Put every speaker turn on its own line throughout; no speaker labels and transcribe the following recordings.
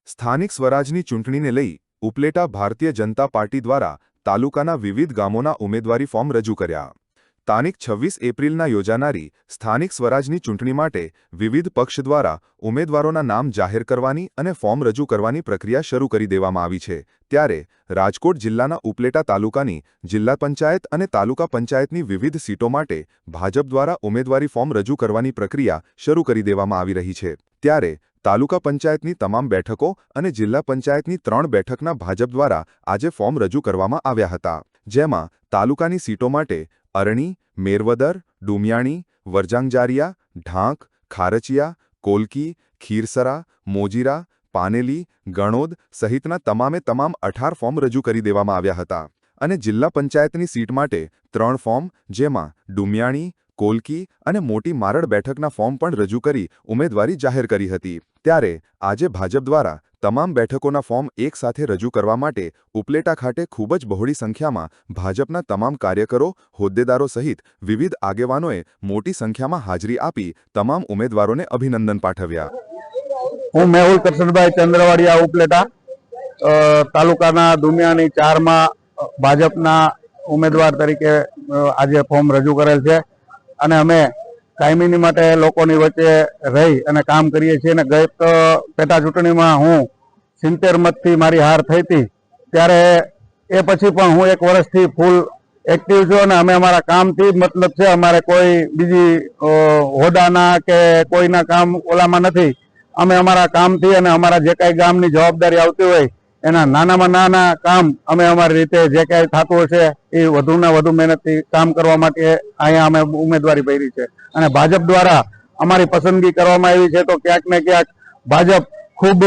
સ્થાનિક સ્વરાજની ચૂંટણીને લઈ ઉપલેટા ભારતીય જનતા પાર્ટી દ્વારા તાલુકાના વિવિધ ગામોના ઉમેદવારી ફોર્મ રજૂ કર્યા. તારીખ 26 એપ્રિલના યોજાનારી સ્થાનિક સ્વરાજની ચૂંટણી માટે વિવિધ પક્ષ દ્વારા ઉમેદવારોના નામ જાહેર કરવાની અને ફોર્મ રજૂ કરવાની પ્રક્રિયા શરૂ કરી દેવામાં આવી છે. ત્યારે રાજકોટ જિલ્લાના ઉપલેટા તાલુકાની જિલ્લા પંચાયત અને તાલુકા પંચાયતની વિવિધ સીટો માટે ભાજપ દ્વારા ઉમેદવારી ફોર્મ રજૂ કરવાની પ્રક્રિયા શરૂ કરી દેવામાં આવી રહી છે. ત્યારે તાલુકા પંચાયતની તમામ બેઠકો અને જિલ્લા પંચાયતની 3 બેઠકના ભાજપ દ્વારા આજે ફોર્મ રજૂ કરવામાં આવ્યા હતા. જેમાં તાલુકાની સીટો માટે અરણી, મેરવદર, ડુમિયાણી, વરજાંગજારિયા, ઢાંક, ખારચિયા, કોલકી, ખીરસરા, મોજીરા, પાનેલી, ગણોદ સહિતના તમામે તમામ 18 ફોર્મ રજૂ કરી દેવામાં આવ્યા હતા. અને જિલ્લા પંચાયતની સીટ માટે 3 ફોર્મ, જેમાં ડુમિયાણી, કોલકી અને મોટી મારડ બેઠકના ફોર્મ પણ રજૂ કરી ઉમેદવારી જાહેર કરી હતી. ત્યારે આજે ભાજપ દ્વારા તમામ બેઠકોના ફોર્મ એક સાથે રજૂ કરવા માટે ઉપલેટા ખાતે ખૂબ જ બહોળી સંખ્યામાં ભાજપના તમામ કાર્યકરો, હોદ્દેદારો સહિત વિવિધ આગેવાનોએ મોટી સંખ્યામાં હાજરી આપી તમામ ઉમેદવારોને અભિનંદન પાઠવ્યા.
હું મેહુલ કરશનભાઈ ચંદ્રવાડિયા ઉપલેટા તાલુકાના દુમિયાની 4માં ભાજપના ઉમેદવાર તરીકે આજે ફોર્મ રજૂ કરેલ છે અને અમે કાયમીની માટે લોકોની વચ્ચે રહી અને કામ કરીએ છીએ. અને ગઈ પેટા ચૂંટણીમાં હું 70 મતથી મારી હાર થઈ હતી. ત્યારે એ પછી પણ હું 1 વર્ષથી ફૂલ એક્ટિવ છું અને અમે અમારા કામથી મતલબ છે. અમારે કોઈ બીજી હોદ્દાના કે કોઈના કામ ઓલામાં નથી. અમે અમારા કામથી અને અમારા જે કાંઈ ગામની જવાબદારી આવતી હોય એના નાનામાં નાના કામ અમે અમારી રીતે જે કાંઈ થતું હશે એ વધુને વધુ મહેનતથી કામ કરવા માટે અહીંયા અમે ઉમેદવારી ભરી છે. અને ભાજપ દ્વારા અમારી પસંદગી કરવામાં આવી છે. તો ક્યાંક ને ક્યાંક ભાજપ ખૂબ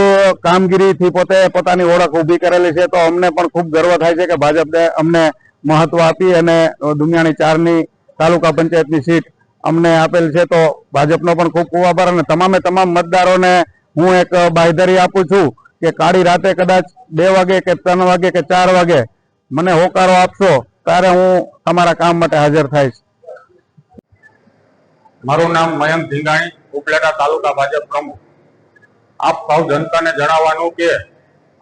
કામગીરીથી પોતાની ઓળખ ઊભી કરેલી છે. તો અમને પણ ખૂબ ગર્વ થાય છે કે ભાજપે અમને મહત્વ આપી અને દુનિયાની 4ની તાલુકા પંચાયતની સીટ અમને આપેલ છે. તો ભાજપનો પણ ખૂબ ખૂબ આભાર. અને તમામ મતદારોને હું એક બાંયધરી આપું છું કે કાળી રાતે કદાચ 2 વાગે કે 3 વાગે કે 4 વાગે મને હોકારો આપશો ત્યારે હું તમારા કામ માટે હાજર થઈશ.
મારું નામ મયંક ધીંગાણી, ઉપલેટા તાલુકા ભાજપ પ્રમુખ. આપ સૌ જનતાને જણાવવાનું કે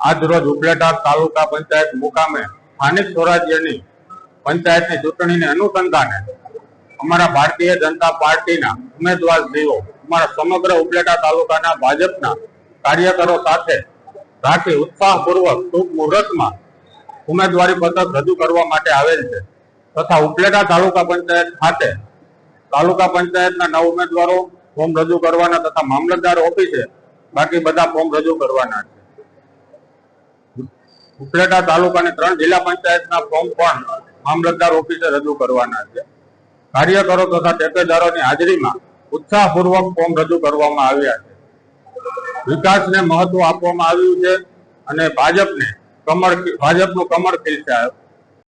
આજ રોજ ઉપલેટા તાલુકા પંચાયત મુકામે સ્થાનિક સ્વરાજ્યની પંચાયતની ચૂંટણીને અનુસંધાને અમારા ભારતીય જનતા પાર્ટીના ઉમેદવારશ્રીઓ અમારા સમગ્ર ઉપલેટા તાલુકાના ભાજપના કાર્યકરો સાથે રાખી ઉત્સાહપૂર્વક શુભ મુહૂર્તમાં ઉમેદવારી પત્રક રજૂ કરવા માટે આવેલ છે. તથા ઉપલેટા તાલુકા પંચાયત ખાતે તાલુકા પંચાયતના 9 ઉમેદવારો ફોર્મ રજૂ કરવાના તથા મામલતદાર ઓફિસે બાકી બધા ફોર્મ રજૂ કરવાના છે. ઉપલેટા તાલુકાની 3 જિલ્લા પંચાયતના ફોર્મ પણ મામલતદાર ઓફિસે રજૂ કરવાના છે. કાર્યકરો તથા ટેકેદારોની હાજરીમાં ઉત્સાહપૂર્વક ફોર્મ રજૂ કરવામાં આવ્યા છે. વિકાસને મહત્વ આપવામાં આવ્યું છે અને ભાજપનું કમળ ખીલશે.